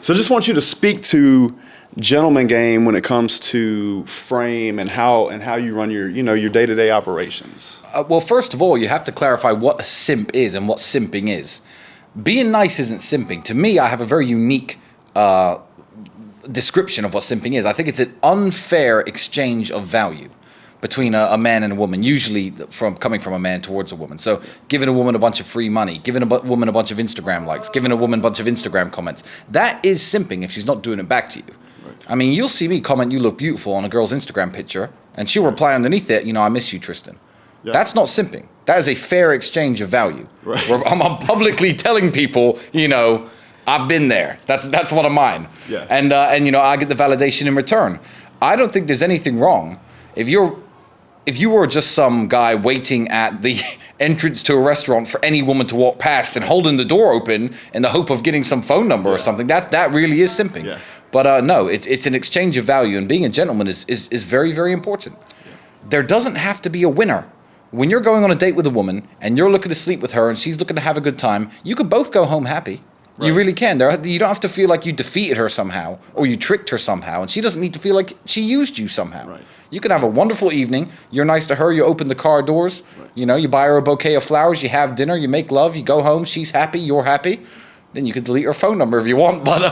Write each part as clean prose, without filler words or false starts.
So I just want you to speak to gentleman game when it comes to frame and how you run your your day-to-day operations. Well, first of all, you have to clarify what a simp is and what simping is. Being nice isn't simping. To me, I have a very unique description of what simping is. I think it's an unfair exchange of value between a man and a woman, usually coming from a man towards a woman. So giving a woman a bunch of free money, giving a woman a bunch of Instagram likes, giving a woman a bunch of Instagram comments. That is simping if she's not doing it back to you. Right. I mean, you'll see me comment, "You look beautiful," on a girl's Instagram picture, and she'll reply underneath it, "I miss you, Tristan." Yeah. That's not simping. That is a fair exchange of value. Right. Where I'm publicly telling people, I've been there. That's one of mine. Yeah. And I get the validation in return. I don't think there's anything wrong if you were just some guy waiting at the entrance to a restaurant for any woman to walk past and holding the door open in the hope of getting some phone number or something. That really is simping. Yeah. But no, it's an exchange of value, and being a gentleman is very, very important. Yeah. There doesn't have to be a winner. When you're going on a date with a woman and you're looking to sleep with her and she's looking to have a good time, you could both go home happy. Right. You really can. You don't have to feel like you defeated her somehow or you tricked her somehow, and she doesn't need to feel like she used you somehow. Right. You can have a wonderful evening. You're nice to her. You open the car doors. Right. You buy her a bouquet of flowers. You have dinner. You make love. You go home. She's happy. You're happy. Then you could delete her phone number if you want. But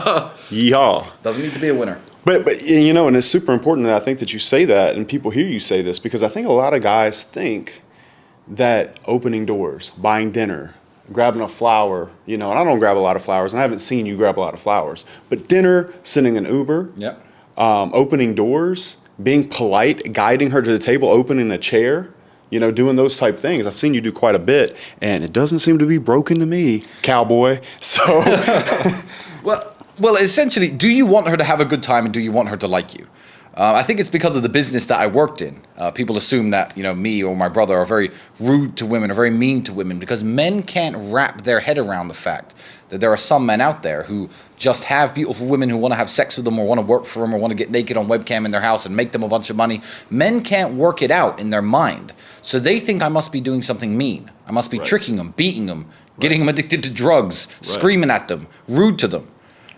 yeehaw. Doesn't need to be a winner. But and it's super important that I think that you say that and people hear you say this, because I think a lot of guys think that opening doors, buying dinner, grabbing a flower, and I don't grab a lot of flowers, and I haven't seen you grab a lot of flowers, but dinner, sending an Uber, opening doors, being polite, guiding her to the table, opening a chair, doing those type things. I've seen you do quite a bit, and it doesn't seem to be broken to me, cowboy. So, well, essentially, do you want her to have a good time and do you want her to like you? I think it's because of the business that I worked in. People assume that, me or my brother are very rude to women or very mean to women, because men can't wrap their head around the fact that there are some men out there who just have beautiful women who want to have sex with them or want to work for them or want to get naked on webcam in their house and make them a bunch of money. Men can't work it out in their mind. So they think I must be doing something mean. I must be tricking them, beating them, getting them addicted to drugs, screaming at them, rude to them.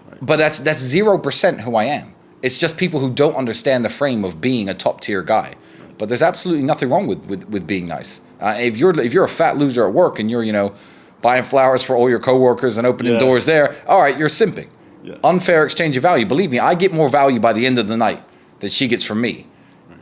Right. But that's 0% who I am. It's just people who don't understand the frame of being a top tier guy. But there's absolutely nothing wrong with being nice. If you're a fat loser at work and you're buying flowers for all your coworkers and opening doors there, all right, you're simping. Yeah. Unfair exchange of value. Believe me, I get more value by the end of the night than she gets from me,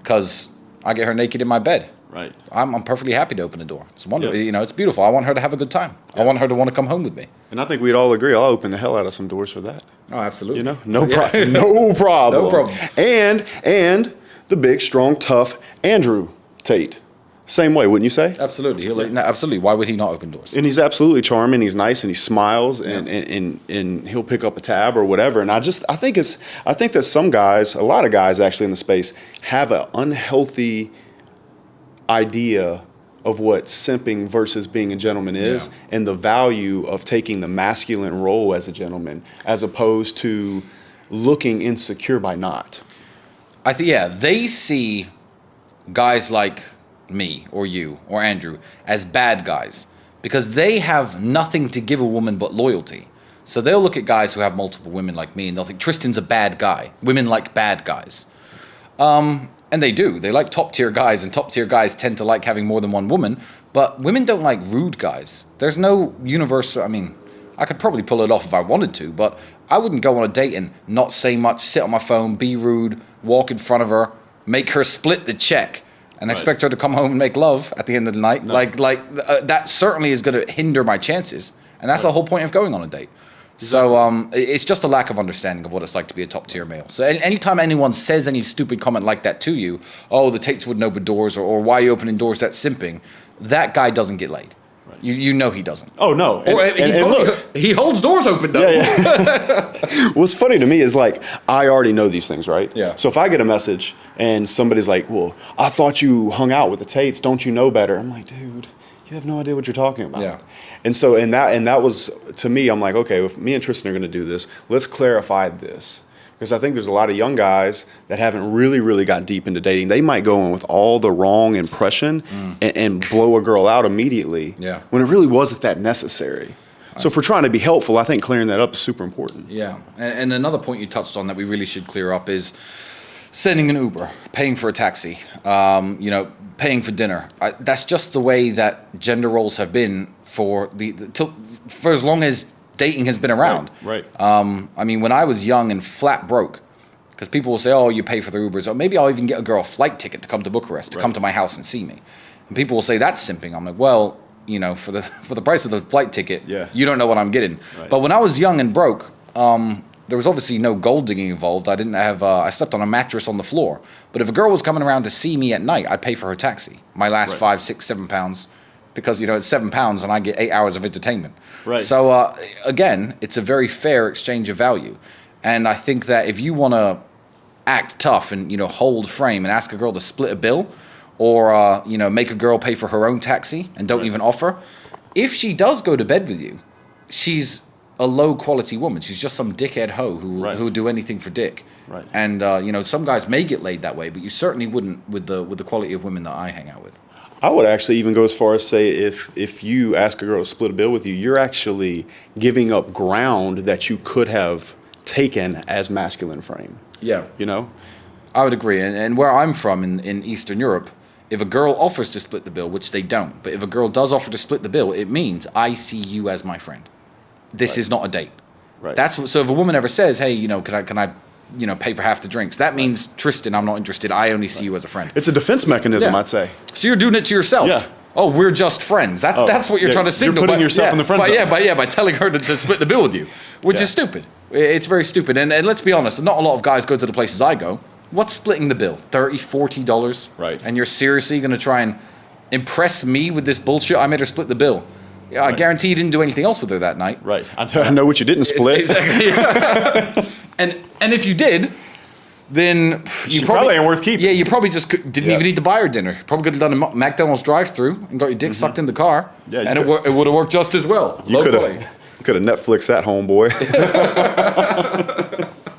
because I get her naked in my bed. Right. I'm perfectly happy to open the door. It's wonderful. Yeah. It's beautiful. I want her to have a good time. Yeah. I want her to want to come home with me. And I think we'd all agree. I'll open the hell out of some doors for that. Oh, absolutely. No problem. No problem. No problem. And the big, strong, tough Andrew Tate. Same way, wouldn't you say? Absolutely. Absolutely. Why would he not open doors? And he's absolutely charming. He's nice and he smiles and he'll pick up a tab or whatever. And I think that some guys, a lot of guys actually in the space, have an unhealthy idea of what simping versus being a gentleman is, and the value of taking the masculine role as a gentleman as opposed to looking insecure by not. I think, they see guys like me or you or Andrew as bad guys because they have nothing to give a woman but loyalty. So they'll look at guys who have multiple women like me and they'll think Tristan's a bad guy. Women like bad guys. And they do. They like top-tier guys, and top-tier guys tend to like having more than one woman. But women don't like rude guys. There's no universal... I mean, I could probably pull it off if I wanted to, but I wouldn't go on a date and not say much, sit on my phone, be rude, walk in front of her, make her split the check, and expect her to come home and make love at the end of the night. No. That certainly is going to hinder my chances. And that's the whole point of going on a date. So it's just a lack of understanding of what it's like to be a top-tier male. So anytime anyone says any stupid comment like that to you, oh, the Tates wouldn't open doors, or why are you opening doors, that's simping, that guy doesn't get laid. Right. You know he doesn't. Oh, no. And look. He holds doors open, though. Yeah. What's funny to me is, I already know these things, right? Yeah. So if I get a message and somebody's like, well, I thought you hung out with the Tates, don't you know better? I'm like, dude, you have no idea what you're talking about. Yeah. And so, and that was, to me, I'm like, okay, if me and Tristan are going to do this, let's clarify this. Because I think there's a lot of young guys that haven't really got deep into dating. They might go in with all the wrong impression and blow a girl out immediately when it really wasn't that necessary. So if we're trying to be helpful, I think clearing that up is super important. Yeah, and another point you touched on that we really should clear up is sending an Uber, paying for a taxi, paying for dinner. That's just the way that gender roles have been for for as long as dating has been around. Right. When I was young and flat broke, because people will say, "Oh, you pay for the Ubers," or maybe I'll even get a girl a flight ticket to come to Bucharest, to come to my house and see me. And people will say that's simping. I'm like, well, for the price of the flight ticket, you don't know what I'm getting. Right. But when I was young and broke, there was obviously no gold digging involved. I didn't have. I slept on a mattress on the floor. But if a girl was coming around to see me at night, I'd pay for her taxi. My last £5, £6, £7, because it's £7 and I get 8 hours of entertainment. Right. So again, it's a very fair exchange of value, and I think that if you want to act tough and hold frame and ask a girl to split a bill, or make a girl pay for her own taxi and don't even offer, if she does go to bed with you, she's a low quality woman. She's just some dickhead hoe who will do anything for dick. Right. And some guys may get laid that way, but you certainly wouldn't with the quality of women that I hang out with. I would actually even go as far as say if you ask a girl to split a bill with you, you're actually giving up ground that you could have taken as masculine frame. Yeah. I would agree. And where I'm from in Eastern Europe, if a girl offers to split the bill, which they don't, but if a girl does offer to split the bill, it means I see you as my friend. This is not a date. Right. So if a woman ever says, "Hey, can I pay for half the drinks?" That means, Tristan, I'm not interested. I only see you as a friend. It's a defense mechanism, I'd say. So you're doing it to yourself. Yeah. Oh, we're just friends. That's what you're trying to signal. You're putting yourself in the friend zone. By telling her to split the bill with you, which is stupid. It's very stupid. And let's be honest, not a lot of guys go to the places I go. What's splitting the bill? $30, $40? Right. And you're seriously going to try and impress me with this bullshit? I made her split the bill. Yeah, I guarantee you didn't do anything else with her that night. Right. I know what you didn't split. Exactly. And if you did, then you probably ain't worth keeping. Yeah, you probably just didn't even need to buy her dinner. Probably could have done a McDonald's drive-through and got your dick sucked in the car. Yeah, and it would have worked just as well. You could have Netflixed that, homeboy.